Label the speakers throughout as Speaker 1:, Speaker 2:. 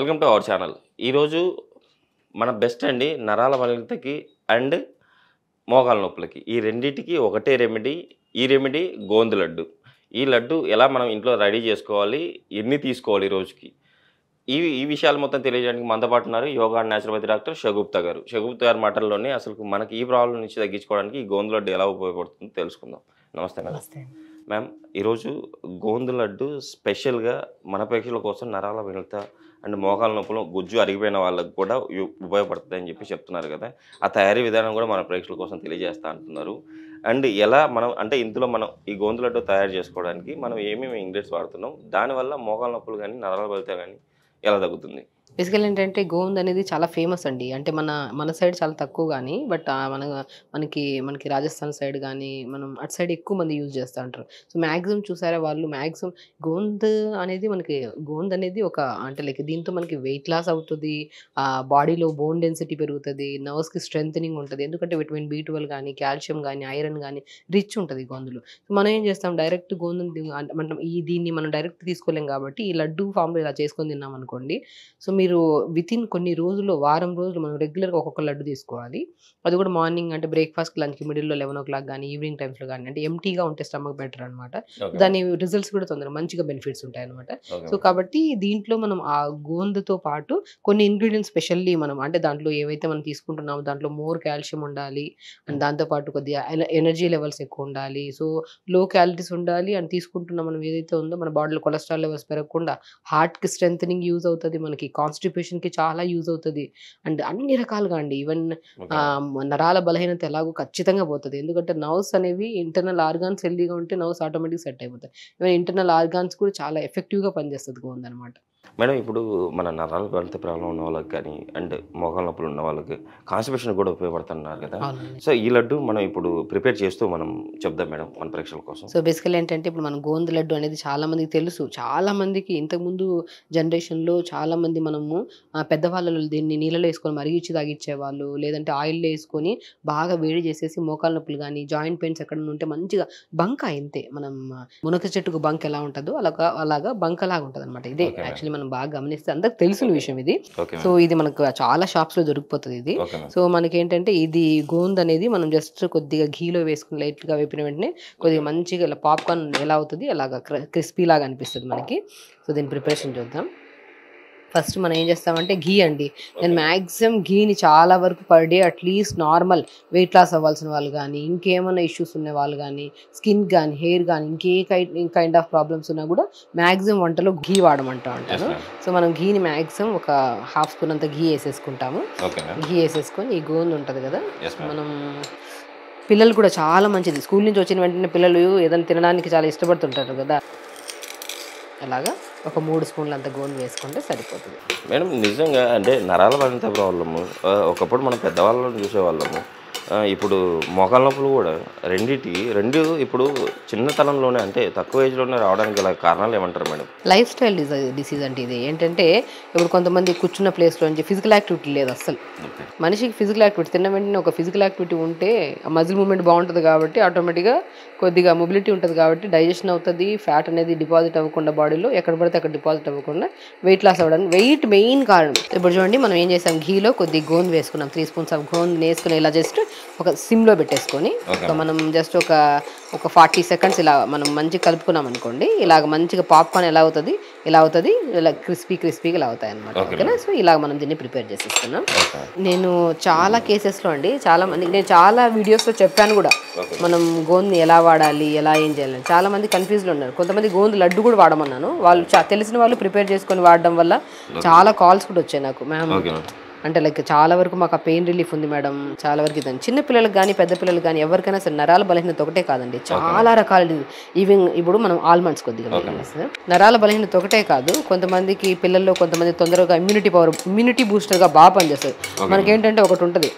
Speaker 1: Welcome to our channel. ఈరోజు మన best అండి నరాల బలహీనతకి అండ్ మోకాల నొప్పులకి ఈ రెండింటికి ఒకటే రెమెడీ. ఈ రెమెడీ గోందు లడ్డు. ఈ లడ్డు ఎలా మనం ఇంట్లో రెడీ చేసుకోవాలి, ఎన్ని తీసుకోవాలి రోజుకి, ఈ విషయాలు మొత్తం తెలియజేయడానికి మనతో పాటు ఉన్నారు yoga and naturopathy doctor Shagufta గారు. షగుప్తా గారి మాటల్లోనే అసలు మనకి ఈ ప్రాబ్లం నుంచి తగ్గించుకోవడానికి ఈ గోందు లడ్డు ఎలా ఉపయోగపడుతుందో తెలుసుకుందాం. నమస్తే మేడం. మ్యామ్, ఈరోజు గోందు లడ్డు స్పెషల్గా మన ప్రేక్షకుల కోసం నరాల బలహీనత అండ్ మోకాల నొప్పులు గుజ్జు అరిగిపోయిన వాళ్ళకి కూడా ఉపయోగపడుతుంది అని చెప్పి చెప్తున్నారు కదా. ఆ తయారీ విధానం కూడా మన ప్రేక్షకుల కోసం తెలియజేస్తా అంటున్నారు. అండ్ ఎలా మనం అంటే ఇందులో మనం ఈ గోందు లడ్డు తయారు చేసుకోవడానికి మనం ఏమేమి ఇంగ్రీడియంట్స్ వాడుతున్నాం, దానివల్ల మోకాల నొప్పులు కానీ నరాల బలహీనత కానీ ఎలా తగ్గుతుంది?
Speaker 2: బేసికల్ ఏంటంటే గోంద్ అనేది చాలా ఫేమస్ అండి. అంటే మన సైడ్ చాలా తక్కువ కానీ మనకి రాజస్థాన్ సైడ్ కానీ మనం అటు సైడ్ ఎక్కువ మంది యూజ్ చేస్తూ ఉంటారు. సో మ్యాక్సిమం చూసారా వాళ్ళు మ్యాక్సిమం గోంద్ అనేది ఒక అంటే లైక్ దీంతో మనకి వెయిట్ లాస్ అవుతుంది, బాడీలో బోన్ డెన్సిటీ పెరుగుతుంది, నర్వ్స్కి స్ట్రెంథనింగ్ ఉంటుంది. ఎందుకంటే విటమిన్ B12 కానీ కాల్షియం కానీ ఐరన్ కానీ రిచ్ ఉంటుంది గోందులో. సో మనం ఏం చేస్తాం, డైరెక్ట్ గోందుని దీన్ని మనం డైరెక్ట్ తీసుకోలేం కాబట్టి ఈ లడ్డు ఫామ్లో ఇలా చేసుకొని తిన్నాం అనుకోండి. సో మీరు వితిన్ కొన్ని రోజుల్లో వారం రోజులు మనం రెగ్యులర్గా ఒక్కొక్క లడ్డు తీసుకోవాలి. అది కూడా మార్నింగ్ అంటే బ్రేక్ఫాస్ట్ లంచ్కి మిడిల్లో 11 o'clock కానీ ఈవినింగ్ టైమ్స్లో కానీ, అంటే ఎంటీగా ఉంటే స్టమక్ బెటర్ అనమాట. దాని రిజల్ట్స్ కూడా తొందరగా మంచిగా బెనిఫిట్స్ ఉంటాయి అనమాట. సో కాబట్టి దీంట్లో మనం ఆ గోందుతో పాటు కొన్ని ఇంగ్రీడియంట్స్ స్పెషల్లీ మనం అంటే దాంట్లో ఏవైతే మనం తీసుకుంటున్నామో దాంట్లో మోర్ కాల్షియం ఉండాలి అండ్ దాంతోపాటు కొద్దిగా ఎనర్జీ లెవెల్స్ ఎక్కువ ఉండాలి. సో లో క్యాలరీస్ ఉండాలి అండ్ తీసుకుంటున్న మనం ఏదైతే ఉందో మన బాడీలో కొలెస్ట్రాల్ లెవెల్స్ పెరగకుండా హార్ట్కి స్ట్రెంథనింగ్ యూజ్ అవుతుంది, మనకి కాన్స్టిపేషన్కి చాలా యూజ్ అవుతుంది అండ్ అన్ని రకాలుగా అండి. ఈవెన్ నరాల బలహీనత ఎలాగో ఖచ్చితంగా పోతుంది. ఎందుకంటే నర్వ్స్ అనేవి ఇంటర్నల్ ఆర్గాన్స్ హెల్దీగా ఉంటే నర్వ్స్ ఆటోమేటిక్ సెట్ అయిపోతాయి. ఈవెన్ ఇంటర్నల్ ఆర్గాన్స్ కూడా చాలా ఎఫెక్టివ్గా పనిచేస్తుంది గోంద్ అనమాట.
Speaker 1: మేడం, ఇప్పుడు మన నరాల బలహీనత ప్రాబ్లం ఉన్న వాళ్ళకి కానీ అండ్ మోకాల నొప్పులు ఉన్న వాళ్ళకి కాన్స్టిపేషన్ కూడా ఉపయోగపడుతున్నారు కదా. సో ఈ లడ్డు మనం ఇప్పుడు ప్రిపేర్ చేస్తూ మనం చెప్దాం మేడం మన ప్రేక్షకుల కోసం.
Speaker 2: సో బేసికల్ ఏంటంటే ఇప్పుడు మనం గోందు లడ్డు అనేది చాలా మందికి తెలుసు. చాలా మందికి ఇంతకుముందు జనరేషన్లో చాలా మంది మనము పెద్దవాళ్ళు దీన్ని నీళ్ళలో వేసుకొని మరిగించి తాగిచ్చేవాళ్ళు, లేదంటే ఆయిల్లో వేసుకొని బాగా వేడి చేసేసి మోకాల నొప్పులు కానీ జాయింట్ పెయిన్స్ ఎక్కడ ఉంటే మంచిగా బంక ఇంతే మనం మునక చెట్టుకు బంక్ ఎలా ఉంటుందో అలాగా బంక లాగా ఉంటుంది అనమాట. ఇదే యాక్చువల్లీ మనం బాగా గమనిస్తే అందరికి తెలిసిన విషయం ఇది. సో ఇది మనకు చాలా షాప్స్ లో దొరికిపోతుంది ఇది. సో మనకి ఏంటంటే ఇది గోంద్ అనేది మనం జస్ట్ కొద్దిగా ఘీలో వేసుకుని లైట్ గా వేపిన వెంటనే కొద్దిగా మంచిగా ఇలా పాప్కార్న్ ఎలా అవుతుంది అలాగా క్రిస్పీ లాగా అనిపిస్తుంది మనకి. సో దీని ప్రిపరేషన్ చూద్దాం. ఫస్ట్ మనం ఏం చేస్తామంటే ఘీ అండి. నేను మ్యాక్సిమం ఘీని చాలా వరకు per day at least normal weight loss అవ్వాల్సిన వాళ్ళు కానీ, ఇంకేమైనా ఇష్యూస్ ఉన్న వాళ్ళు కానీ, స్కిన్ కానీ హెయిర్ కానీ కైండ్ ఆఫ్ ప్రాబ్లమ్స్ ఉన్నా కూడా మ్యాక్సిమం వంటలో ఘీ వాడమంటా ఉంటాను. సో మనం ఘీని మ్యాక్సిమం ఒక హాఫ్ స్పూన్ అంత ఘీ వేసేసుకుంటాము. ఘీ వేసేసుకొని ఈ గోందు ఉంటుంది కదా, మనం పిల్లలు కూడా చాలా మంచిది. స్కూల్ నుంచి వచ్చిన వెంటనే పిల్లలు ఏదైనా తినడానికి చాలా ఇష్టపడుతుంటారు కదా, అలాగా ఒక 3 స్పూన్లు అంత గోందు వేసుకుంటే సరిపోతుంది
Speaker 1: మేడం. నిజంగా అంటే నరాల బలహీనత ప్రాబ్లము ఒకప్పుడు మనం పెద్దవాళ్ళని చూసేవాళ్ళము. ఇప్పుడు మోకాల నొప్పులు కూడా రెండు ఇప్పుడు చిన్నతనంలోనే అంటే తక్కువ ఏజ్లోనే రావడానికి గల కారణాలు ఏమంటారు మేడం?
Speaker 2: లైఫ్ స్టైల్ డిసీజ్ అంటే ఇది ఏంటంటే ఇప్పుడు కొంతమంది కూర్చున్న ప్లేస్లో నుంచి ఫిజికల్ యాక్టివిటీ లేదు అస్సలు. మనిషికి ఫిజికల్ యాక్టివిటీ తిన్న వెంటనే ఒక ఫిజికల్ యాక్టివిటీ ఉంటే మజిల్ మూమెంట్ బాగుంటుంది కాబట్టి ఆటోమేటిక్గా కొద్దిగా మొబిలిటీ ఉంటుంది కాబట్టి డైజెషన్ అవుతుంది, ఫ్యాట్ అనేది డిపాజిట్ అవ్వకుండా బాడీలో ఎక్కడ పడితే అక్కడ డిపాజిట్ అవ్వకుండా వెయిట్ లాస్ అవ్వడానికి వెయిట్ మెయిన్ కారణం. ఇప్పుడు చూడండి మనం ఏం చేసాం, ఘీలో కొద్ది గోందు వేసుకున్నాం, 3 స్పూన్స్ ఆఫ్ గోందు వేసుకుని ఇలా జస్ట్ ఒక సిమ్లో పెట్టేసుకొని మనం జస్ట్ ఒక 40 seconds ఇలా మనం మంచిగా కలుపుకున్నాం అనుకోండి. ఇలాగ మంచిగా పాప్కార్న్ ఎలా అవుతుంది ఇలా అవుతుంది, ఇలా క్రిస్పీగా ఇలా అవుతాయి అనమాట. ఓకేనా? సో ఇలాగ మనం దీన్ని ప్రిపేర్ చేసేస్తున్నాం. నేను చాలా కేసెస్లో అండి చాలా మంది నేను చాలా వీడియోస్లో చెప్పాను కూడా మనం గోందుని ఎలా వాడాలి ఎలా ఏం చేయాలని. చాలా మంది కన్ఫ్యూజ్లో ఉన్నారు. కొంతమంది గోందు లడ్డు కూడా వాడమన్నాను, వాళ్ళు తెలిసిన వాళ్ళు ప్రిపేర్ చేసుకొని వాడడం వల్ల చాలా కాల్స్ కూడా వచ్చాయి నాకు. మ్యామ్ అంటే లైక్ చాలా వరకు మాకు ఆ పెయిన్ రిలీఫ్ ఉంది మేడం, చాలా వరకు ఇదండి. చిన్న పిల్లలకు కానీ పెద్ద పిల్లలకు కానీ ఎవరికైనా సరే నరాల బలహీనత ఒకటే కాదండి, చాలా రకాలు. ఈవెన్ ఇప్పుడు మనం ఆల్మండ్స్ కొద్దిగా నరాల బలహీనత ఒకటే కాదు, కొంతమందికి పిల్లల్లో కొంతమంది తొందరగా ఇమ్యూనిటీ బూస్టర్గా బాగా పనిచేస్తుంది. మనకేంటంటే ఒకటి ఉంటుంది,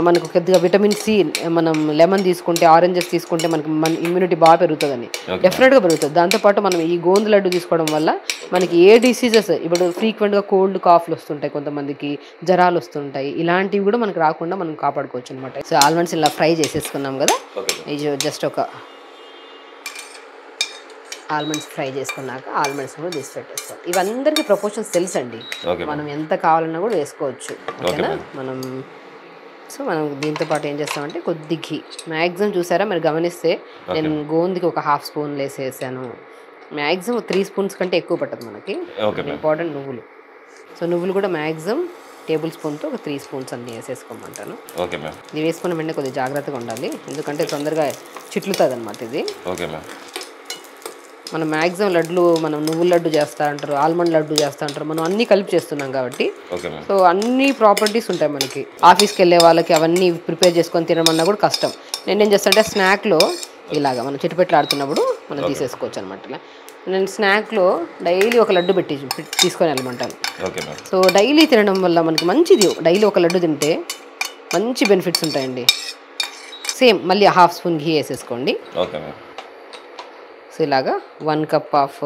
Speaker 2: మనకు కొద్దిగా విటమిన్ సి మనం లెమన్ తీసుకుంటే ఆరెంజెస్ తీసుకుంటే మనకి ఇమ్యూనిటీ బాగా పెరుగుతుందని, డెఫినెట్గా పెరుగుతుంది. దాంతోపాటు మనం ఈ గోందు లడ్డు తీసుకోవడం వల్ల మనకి ఏ డిసీజెస్ ఇప్పుడు ఫ్రీక్వెంట్గా కోల్డ్ కాఫ్లు వస్తుంటాయి, కొంతమందికి జ్వరాలు వస్తుంటాయి, ఇలాంటివి కూడా మనకు రాకుండా మనం కాపాడుకోవచ్చు అనమాట. సో ఆల్మండ్స్ ఇలా ఫ్రై చేసేసుకున్నాం కదా, ఇది జస్ట్ ఒక ఆల్మండ్స్ ఫ్రై చేసుకున్నాక ఆల్మండ్స్ కూడా తీసి పెట్టేస్తాం. ఇవందరికీ ప్రపోర్షన్స్ తెలుసు అండి,
Speaker 1: ఓకే
Speaker 2: మనం ఎంత కావాలన్నా కూడా వేసుకోవచ్చు. ఓకేనా? మనం దీంతో పాటు ఏం చేస్తామంటే కొద్ది ఘీ మ్యాక్సిమం చూసారా మీరు గమనిస్తే నేను గోందికి ఒక 1/2 స్పూన్ వేసేసాను. మ్యాక్సిమం 3 స్పూన్స్ కంటే ఎక్కువ పట్టదు మనకి. ఇంపార్టెంట్ నువ్వులు. సో నువ్వులు కూడా మ్యాక్సిమం టేబుల్ స్పూన్తో ఒక 3 స్పూన్స్ అన్నీ వేసేసుకోమంటాను.
Speaker 1: Okay ma'am.
Speaker 2: ఇది వేసుకున్న వెంటనే కొద్దిగా జాగ్రత్తగా ఉండాలి, ఎందుకంటే తొందరగా చిట్లుతుంది అనమాట ఇది.
Speaker 1: Okay ma'am.
Speaker 2: మనం మ్యాక్సిమం లడ్లు మనం నువ్వుల లడ్డు చేస్తూ ఉంటారు, ఆల్మండ్ లడ్డు చేస్తూ ఉంటారు, మనం అన్నీ కలిపి చేస్తున్నాం కాబట్టి సో అన్ని ప్రాపర్టీస్ ఉంటాయి మనకి. ఆఫీస్కి వెళ్ళే వాళ్ళకి అవన్నీ ప్రిపేర్ చేసుకొని తినమన్నా కూడా కష్టం. నేనేం చేస్తానంటే స్నాక్లో ఇలాగా మనం చిట్టుపెట్లు ఆడుతున్నప్పుడు మనం తీసేసుకోవచ్చు అనమాట. ఇలా నేను స్నాక్లో డైలీ ఒక లడ్డు తీసుకొని వెళ్ళమంటాను. సో డైలీ తినడం వల్ల మనకి మంచిది. డైలీ ఒక లడ్డు తింటే మంచి బెనిఫిట్స్ ఉంటాయండి. సేమ్ మళ్ళీ 1/2 స్పూన్ ఘీ వేసేసుకోండి. సో ఇలాగా 1 కప్ ఆఫ్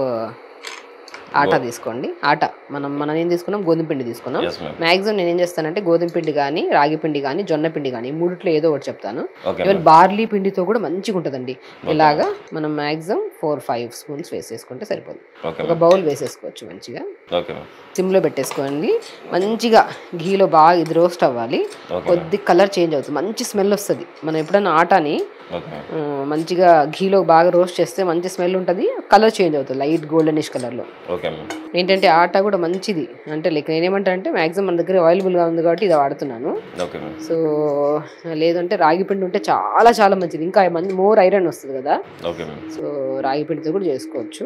Speaker 2: ఆటా తీసుకోండి. ఆటా మనం ఏం తీసుకున్నాం, గోధుమ పిండి తీసుకున్నాం. మ్యాక్సిమం నేను ఏం చేస్తానంటే గోధుమ పిండి కానీ, రాగి పిండి కానీ, జొన్న పిండి కానీ, మూడిట్లో ఏదో ఒకటి చెప్తాను. ఈవెన్ బార్లీ పిండితో కూడా మంచిగా ఉంటుందండి. ఇలాగా మనం మ్యాక్సిమం 4-5 స్పూన్స్ వేసేసుకుంటే సరిపోదు. ఒక బౌల్ వేసేసుకోవచ్చు మంచిగా. సిమ్లో పెట్టేసుకోండి. మంచిగా ఘీలో బాగా ఇది రోస్ట్ అవ్వాలి. కొద్ది కలర్ చేంజ్ అవుతుంది, మంచి స్మెల్ వస్తుంది. మనం ఎప్పుడైనా ఆటాని మంచిగా ఘీలో బాగా రోస్ట్ చేస్తే మంచి స్మెల్ ఉంటుంది, కలర్ చేంజ్ అవుతుంది లైట్ గోల్డెనిష్ కలర్లో. ఏంటంటే ఆటా కూడా మంచిది. అంటే లైక్ నేనేమంటా అంటే మ్యాక్సిమం మన దగ్గర అవైలబుల్గా ఉంది కాబట్టి ఇది వాడుతున్నాను. సో లేదంటే రాగి పిండి ఉంటే చాలా చాలా మంచిది, ఇంకా మోర్ ఐరన్ వస్తుంది కదా. సో రాగి పిండితో కూడా చేసుకోవచ్చు,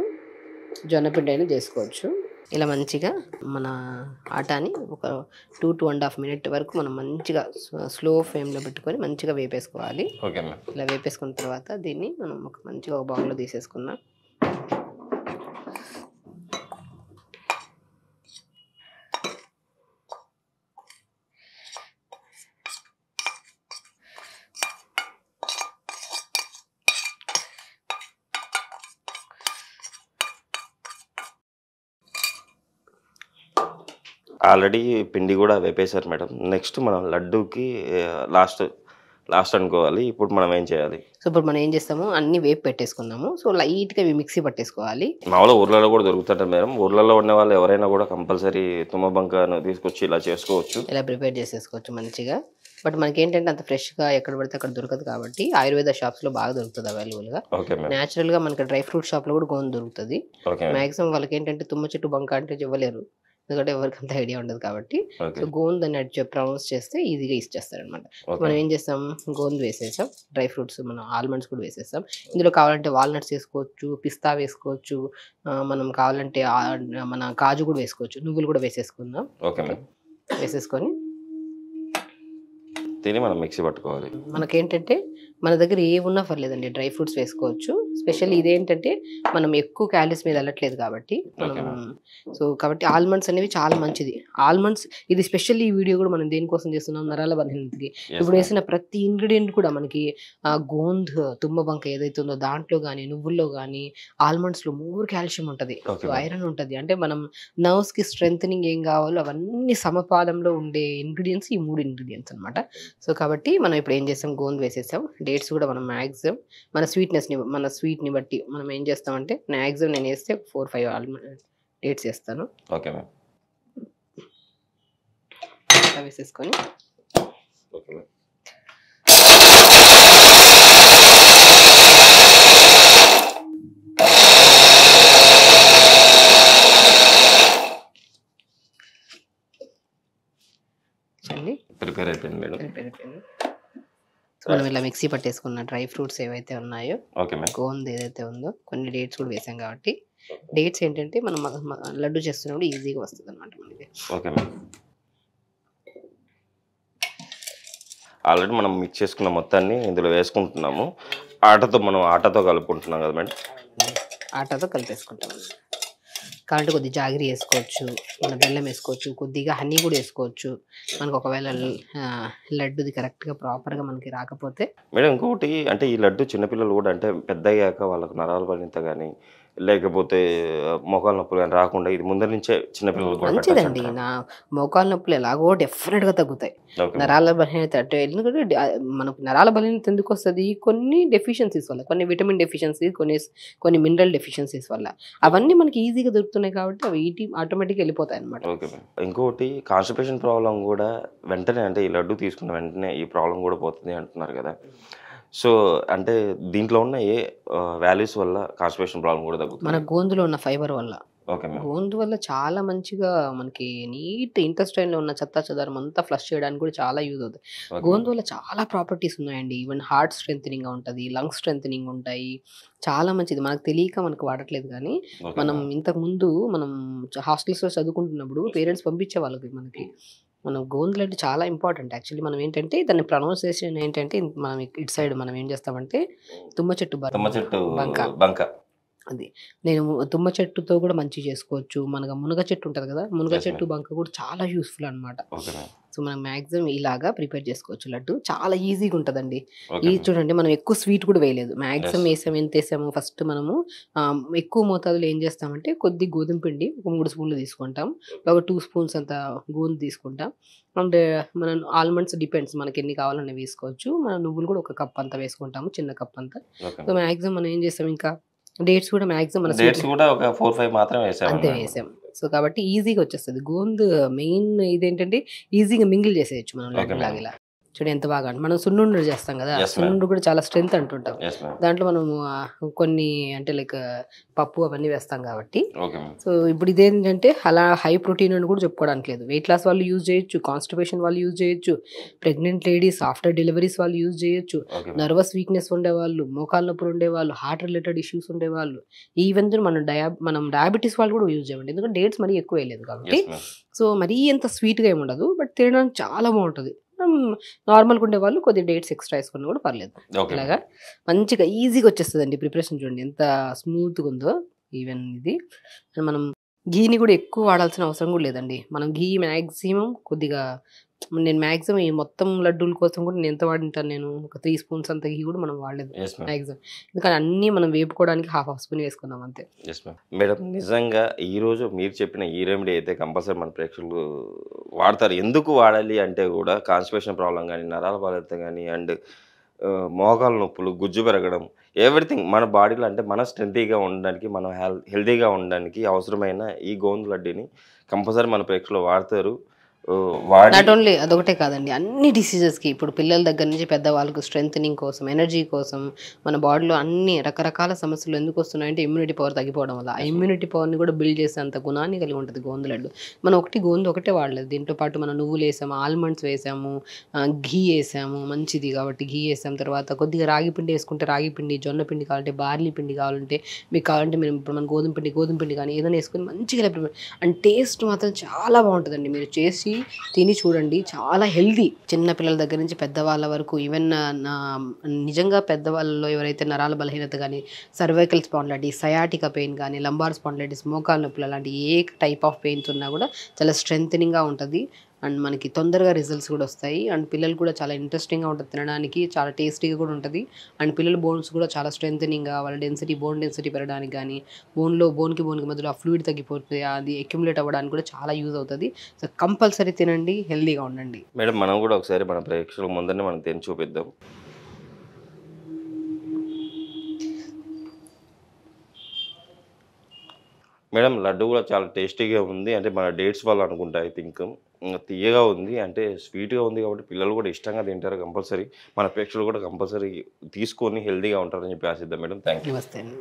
Speaker 2: జొన్న పిండి అయినా చేసుకోవచ్చు. ఇలా మంచిగా మన ఆటాని ఒక 2-2.5 మినిట్ వరకు మనం మంచిగా స్లో ఫ్లేమ్లో పెట్టుకొని మంచిగా వేపేసుకోవాలి. ఇలా వేపేసుకున్న తర్వాత దీన్ని మనం మంచిగా ఒక బౌల్లో తీసేసుకుందాం.
Speaker 1: ఆల్రెడీ పిండి కూడా వేపేశారు మేడం. నెక్స్ట్ మనం లడ్డూకి లాస్ట్ అనుకోవాలి. ఇప్పుడు మనం ఏం చేయాలి?
Speaker 2: సో ఇప్పుడు మనం ఏం చేస్తాము, అన్ని వేపు పెట్టేసుకున్నాము. సో లైట్గా మిక్సీ పట్టేసుకోవాలి.
Speaker 1: మామూలుగా ఊర్లలో కూడా దొరుకుతుంటారు మేడం. ఊర్లలో ఉన్న వాళ్ళు ఎవరైనా కూడా కంపల్సరీ తుమ్మబంకను తీసుకొచ్చి ఇలా చేసుకోవచ్చు,
Speaker 2: ఇలా ప్రిపేర్ చేసేసుకోవచ్చు మంచిగా. బట్ మనకి ఏంటంటే అంత ఫ్రెష్గా ఎక్కడ పడితే అక్కడ దొరకదు కాబట్టి ఆయుర్వేద షాప్స్లో బాగా దొరుకుతుంది అవైలబుల్గా. న్యాచురల్గా మనకి డ్రై ఫ్రూట్ షాప్లో కూడా గోందు దొరుకుతుంది. మ్యాక్సిమం వాళ్ళకి ఏంటంటే తుమ్మ చెట్టు బంక అంటే ఇవ్వలేరు, ఎందుకంటే ఎవరికి అంత ఐడియా ఉండదు కాబట్టి. సో గోందు అని ప్రొనౌన్స్ చేస్తే ఈజీగా ఇచ్చేస్తారు అనమాట. మనం ఏం చేస్తాం, గోందు వేసేసాం, డ్రై ఫ్రూట్స్ మనం ఆల్మండ్స్ కూడా వేసేస్తాం. ఇందులో కావాలంటే వాల్నట్స్ వేసుకోవచ్చు, పిస్తా వేసుకోవచ్చు, మనం కావాలంటే మన కాజు కూడా వేసుకోవచ్చు, నువ్వులు కూడా వేసేసుకుందాం. వేసేసుకొని
Speaker 1: దీన్ని మనం మిక్సీ పట్టుకోవాలి.
Speaker 2: మనకేంటంటే మన దగ్గర ఏ ఉన్నా పర్లేదండి, డ్రై ఫ్రూట్స్ వేసుకోవచ్చు. స్పెషల్ ఇదేంటంటే మనం ఎక్కువ క్యాలరీస్ మీద వెళ్ళట్లేదు కాబట్టి సో కాబట్టి ఆల్మండ్స్ అనేవి చాలా మంచిది. ఆల్మండ్స్ ఇది స్పెషల్లీ ఈ వీడియో కూడా మనం దేనికోసం చేస్తున్నాం, నరాల బలహీనతకి. ఇప్పుడు వేసిన ప్రతి ఇంగ్రీడియంట్ కూడా మనకి గోంద్ తుమ్మబంక ఏదైతే ఉందో దాంట్లో కానీ, నువ్వుల్లో కానీ, ఆల్మండ్స్లో మోర్ కాల్షియం ఉంటుంది, సో ఐరన్ ఉంటుంది. అంటే మనం నర్వ్స్కి స్ట్రెంథనింగ్ ఏం కావాలో అవన్నీ సమపాలంలో ఉండే ఇంగ్రీడియంట్స్ ఈ 3 ఇంగ్రీడియంట్స్ అనమాట. సో కాబట్టి మనం ఇప్పుడు ఏం చేస్తాం, గోంద్ వేసేసాం. డేట్స్ కూడా మనం మ్యాక్సిమం మన స్వీట్ని బట్టి మనం ఏం చేస్తామంటే మ్యాక్సిమం నేను వేస్తే 4-5 ఆల్మండ్ డేట్స్ వేస్తాను.
Speaker 1: Okay ma'am.
Speaker 2: వేసేసుకొని
Speaker 1: ప్రిపేర్ అయిపోయింది మేడం.
Speaker 2: మనం ఇలా మిక్సీ పట్టేసుకున్న డ్రై ఫ్రూట్స్ ఏవైతే ఉన్నాయో, గోంద్ ఏదైతే ఉందో, కొన్ని డేట్స్ కూడా వేసాం కాబట్టి డేట్స్ ఏంటంటే మనం లడ్డు చేస్తున్నప్పుడు ఈజీగా వస్తుంది అనమాట మనకి.
Speaker 1: Okay ma'am. ఆల్రెడీ మనం మిక్స్ చేసుకున్న మొత్తాన్ని ఇందులో వేసుకుంటున్నాము. ఆటతో కలుపుకుంటున్నాం కదా మేడం.
Speaker 2: ఆటతో కలిపేసుకుంటాం. కాబట్టి కొద్దిగా జాగిరి వేసుకోవచ్చు, మన బెల్లం వేసుకోవచ్చు, కొద్దిగా హనీ కూడా వేసుకోవచ్చు. మనకు ఒకవేళ లడ్డుది కరెక్ట్గా ప్రాపర్గా మనకి రాకపోతే.
Speaker 1: మేడం ఇంకొకటి అంటే ఈ లడ్డు చిన్నపిల్లలు కూడా అంటే పెద్ద అయ్యాక వాళ్ళకు నరాల బలహీనత కానీ లేకపోతే మోకాలు నొప్పులు కానీ రాకుండా ఇది ముందర నుంచే చిన్నపిల్లలకు కూడా
Speaker 2: మంచిదండి.
Speaker 1: పెట్టచ్చంటారా?
Speaker 2: నా మోకాళ్ళ నొప్పులు ఎలాగో డెఫినెట్‌గా తగ్గుతాయి.
Speaker 1: Okay ma'am.
Speaker 2: నరాల బలహీనత అంటే ఎందుకంటే మనకు నరాల బలహీనత ఎందుకొస్తది? కొన్ని డెఫిషియన్సీస్ వల్ల. కొన్ని విటమిన్ డెఫిషియన్సీ, కొన్ని మినరల్ డెఫిషియన్సీస్ వల్ల. అవన్నీ మనకి ఈజీగా దొరుకుతున్నాయి కాబట్టి అవి ఆటోమేటిక్‌గా వెళ్ళిపోతాయన్నమాట.
Speaker 1: Okay ma'am. ఇంకోటి కాన్‌స్టిపేషన్ ప్రాబ్లమ్ గూడా వెంటనే అంటే ఈ లడ్డు తీసుకున్న వెంటనే ఈ ప్రాబ్లమ్ గూడా పోతుంది అంటున్నారు గదా! సో, అంటే దీంట్లో ఉన్న వాల్యూస్ వల్ల కాన్‌స్టిపేషన్ ప్రాబ్లమ్ గూడా
Speaker 2: మన
Speaker 1: తగ్గుతుంది?
Speaker 2: గోందులో ఉన్న ఫైబర్ వల్ల.
Speaker 1: Okay ma'am.
Speaker 2: గోందు వల్ల చాలా మంచిగా మనకి ఇంటెస్టైన్‌లో ఉన్న చెత్తా చెదారం అంతా ఫ్లష్ చేయడానికి కూడా చాలా యూజ్ అవుతది.
Speaker 1: ఓకే
Speaker 2: గోందు
Speaker 1: మ్యామ్.
Speaker 2: వల్ల చాలా ప్రాపర్టీస్ ఉన్నాయండి. ఈవెన్ హార్ట్ స్ట్రెంథెనింగ్‌గా ఉంటది. లంగ్స్ స్ట్రెంథెనింగ్ ఉంటాయి. చాలా మంచిది. మనకు తెలియక మనకు వాడట్లేదు గానీ,
Speaker 1: ఓకే
Speaker 2: మనం
Speaker 1: మ్యామ్.
Speaker 2: ఇంతకుముందు మనం హాస్టల్స్‌లో చదువుకుంటున్నప్పుడు పేరెంట్స్ పంపించేవాళ్ళు మనకి. మనం గోందు లడ్డు చాలా ఇంపార్టెంట్. యాక్చువల్లీ మనం ఏంటంటే దాని ప్రొనౌన్సియేషన్ ఏంటంటే మనం ఇటు సైడ్ మనం ఏం చేస్తామంటే తుమ్మ చెట్టు
Speaker 1: తుమ్మ చెట్టు
Speaker 2: బంక.
Speaker 1: బంక.
Speaker 2: అది. నేను తుమ్మ చెట్టుతో కూడా మంచిగా చేసుకోవచ్చు. మనకు మునగ చెట్టు ఉంటది కదా! మునగ
Speaker 1: యెస్
Speaker 2: చెట్టు
Speaker 1: మ్యామ్.
Speaker 2: బంక కూడా చాలా యూజ్‌ఫుల్ అన్నమాట.
Speaker 1: Okay ma'am.
Speaker 2: సో, మనం మాక్సిమం ఇలాగా ప్రిపేర్ చేసుకోవచ్చు లడ్డు. చాలా ఈజీగా ఉంటదండి.
Speaker 1: ఓకే
Speaker 2: ఇది
Speaker 1: మ్యామ్.
Speaker 2: చూడండి మనం ఎక్కువ స్వీట్ కూడా వేయలేదు.
Speaker 1: యెస్.
Speaker 2: మాక్సిమం ఎంతేసామో ఫస్ట్ మనము ఎక్కువ మోతాదులో ఏం చేస్తామంటే కొద్ది గోధుమ పిండి ఒక 3 స్పూన్లు తీసుకుంటాం. ఒక 2 స్పూన్స్ అంత గోధుమ తీసుకుంటాం. అండ్ మనం ఆల్మండ్స్ డిపెండ్స్ మనకెన్ని కావాలన్నా వేసుకోవచ్చు. మన నువ్వులు కూడా ఒక కప్ అంతా వేసుకుంటాము. చిన్న కప్ అంతా.
Speaker 1: Okay
Speaker 2: so,
Speaker 1: ma'am.
Speaker 2: మాక్సిమం మనం ఏం చేసాం ఇంకా డేట్స్ కూడా మాక్సిమం మన
Speaker 1: డేట్స్
Speaker 2: స్వీట్
Speaker 1: గూడా ఒక 4, 5 మాత్రమే
Speaker 2: అంతే
Speaker 1: వేసామన్నారు.
Speaker 2: వేసాం. సో, కాబట్టి ఈజీగా వచ్చేస్తది. గోందు మెయిన్ ఇదేంటంటే ఈజీగా మింగిల్ చేసేయొచ్చు మనం
Speaker 1: ఓకే
Speaker 2: లడ్డులాగా
Speaker 1: మ్యామ్.
Speaker 2: ఇలా. చూడు ఎంత బాగా మనం సున్నుండలు చేస్తాం కదా!
Speaker 1: Yes ma'am.
Speaker 2: సున్నుండ కూడా చాలా స్ట్రెంత్ అంటుంటాం.
Speaker 1: Yes ma'am.
Speaker 2: దాంట్లో మనము కొన్ని అంటే లైక్ పప్పు అవన్నీ వేస్తాం కాబట్టి.
Speaker 1: Okay ma'am.
Speaker 2: సో, ఇప్పుడు ఇదేంటంటే అలా హై ప్రోటీన్ అని కూడా చెప్పుకోవడానికి లేదు. వెయిట్ లాస్ వాళ్ళు యూజ్ చేయొచ్చు. కాన్‌స్టిపేషన్ వాళ్ళు యూజ్ చేయొచ్చు. ప్రెగ్నెంట్ లేడీస్ ఆఫ్టర్ డెలివరీస్ వాళ్ళు యూజ్ చేయొచ్చు.
Speaker 1: Okay ma'am.
Speaker 2: నర్వస్ వీక్‌నెస్ ఉండేవాళ్ళు, మోకాళ్ళ నొప్పులు ఉండేవాళ్ళు, హార్ట్ రిలేటెడ్ ఇష్యూస్ ఉండేవాళ్ళు, ఈవెన్ మనం డయాబెటిస్ వాళ్ళు కూడా యూజ్ చేయమండి. ఎందుకంటే డేట్స్ మరీ ఎక్కువ వేయలేదు కాబట్టి.
Speaker 1: Yes ma'am.
Speaker 2: సో, మరీ అంత స్వీట్‌గా ఏమి ఉండదు. బట్ తినడానికి చాలా బావుంటది. నార్మల్‌గా ఉండేవాళ్ళు కొద్దిగా డేట్స్ ఎక్స్‌ట్రా ఏసుకున్నా కూడా పర్లేదు.
Speaker 1: ఓకే
Speaker 2: ఇలాగా
Speaker 1: మ్యామ్.
Speaker 2: మంచిగా ఈజీగా వచ్చేస్తదండి. ప్రిపరేషన్ చూడండి ఎంత స్మూత్‌గా ఉందో. ఈవెన్ ఇది మనం ఘీని కూడా ఎక్కువ వాడాల్సిన అవసరం కూడా లేదండి. మనం ఘీ మాక్సిమం కొద్దిగా నేను మాక్సిమం ఈ మొత్తం లడ్డూల కోసం కూడా నేను ఎంత వాడింటాను నేను ఒక 3 స్పూన్స్ అంత ఘీ కూడా మనం వాడలేదు
Speaker 1: యెస్ మ్యామ్.
Speaker 2: మాక్సిమం. ఎందుకంటే అన్నీ మనం వేపుకోవడానికి హాఫ్ స్పూన్ వేసుకున్నాం అంతే.
Speaker 1: Yes ma'am. మేడం నిజంగా ఈరోజు మీరు చెప్పిన ఈ రెమెడీ అయితే కంపల్సరీ మన ప్రేక్షకులు వాడతారు. ఎందుకు వాడాలి అంటే కూడా కాన్‌స్టిపేషన్ ప్రాబ్లమ్ గానీ, నరాల బలహీనత గానీ అండ్ మోకాళ్ళ నొప్పులు, గుజ్జు పెరగడం ఎవ్రీథింగ్ మన బాడీలో అంటే మన స్ట్రెంతీగా ఉండడానికి, మనం హెల్తీగా ఉండడానికి అవసరమైన ఈ గోందు లడ్డూని కంపల్సరీ మన ప్రేక్షకులు వాడతారు. వాడి
Speaker 2: నాట్ ఓన్లీ అదొకటే కాదండి. అన్ని డిసీజెస్‌కి ఇప్పుడు పిల్లల దగ్గర నుంచి పెద్దవాళ్ళకి స్ట్రెంథెనింగ్ కోసం, ఎనర్జీ కోసం, మన బాడీలో అన్ని రకరకాల సమస్యలు ఎందుకు వస్తున్నాయంటే ఇమ్యూనిటీ పవర్ తగ్గిపోవడం వల్ల. ఆ ఇమ్యూనిటీ పవర్‌ని కూడా బిల్డ్ చేసేంత గుణాన్ని కలిగి ఉంటది గోందు లడ్డు. మనం గోందు ఒకటే వాడలేదు. దీంతో పాటు మనం నువ్వులేసాము, ఆల్మండ్స్ వేసాము, ఘీ ఏసాము. మంచిది కాబట్టి ఘీ ఏసాం. తర్వాత కొద్దిగా రాగి పిండి ఏసుకుంటే రాగి పిండి, జొన్న పిండి కావాలంటే బార్లీ పిండి కావాలంటే మీకు కావాలంటే మేము ఇప్పుడు మన గోధుమ పిండి కానీ ఏదైనా ఏసుకొని మంచిగా అండ్ టేస్ట్ మాత్రం చాలా బావుంటదండి. మీరు చేసి తిని చూడండి. చాలా హెల్తీ. చిన్న పిల్లల దగ్గర నుంచి పెద్దవాళ్ళ వరకు ఈవెన్ నిజంగా పెద్దవాళ్ళలో ఎవరైతే నరాల బలహీనత గానీ, సర్వైకల్ స్పాండిలైటిస్, సయాటికా పెయిన్ గానీ, లంబార్ స్పాండిలైటిస్, మోకాళ్ళ నొప్పులు అలాంటి ఏ టైప్ ఆఫ్ పెయిన్స్ ఉన్నా కూడా చాలా స్ట్రెంథెనింగ్‌గా ఉంటది. అండ్ మనకి తొందరగా రిజల్ట్స్ కూడా వస్తాయి. అండ్ పిల్లలు కూడా చాలా ఇంట్రెస్టింగ్‌గా ఉంటది తినడానికి. చాలా టేస్టీగా కూడా ఉంటది. అండ్ పిల్లల బోన్స్ కూడా చాలా స్ట్రెంథెనింగ్‌గా వాళ్ళ బోన్ డెన్సిటీ పెరగడానికి గానీ, బోన్‌కి మధ్యలో ఆ ఫ్లూయిడ్ తగ్గిపోతే అది అక్యుములేట్ అవ్వడానికి కూడా చాలా యూజ్ అవుతది. సో, కంపల్సరీ తినండి. హెల్తీగా ఉండండి.
Speaker 1: మేడం మనం కూడా ఒకసారి మన ప్రేక్షకుల ముందరనే మనం తిని చూపిద్దాం. మేడం లడ్డు కూడా చాలా టేస్టీగా ఉంది. అంటే మన డేట్స్ వల్ల అనుకుంటా ఐ థింక్. తియ్యగా ఉంది. అంటే స్వీట్‌గా ఉంది కాబట్టి పిల్లలు కూడా ఇష్టంగా తింటారు కంపల్సరీ. మన ప్రేక్షకులు కూడా కంపల్సరీ తీసుకొని హెల్తీగా ఉంటారని చెప్పి ఆశిద్దాం మేడం. Thank you.
Speaker 2: నమస్తే అండి.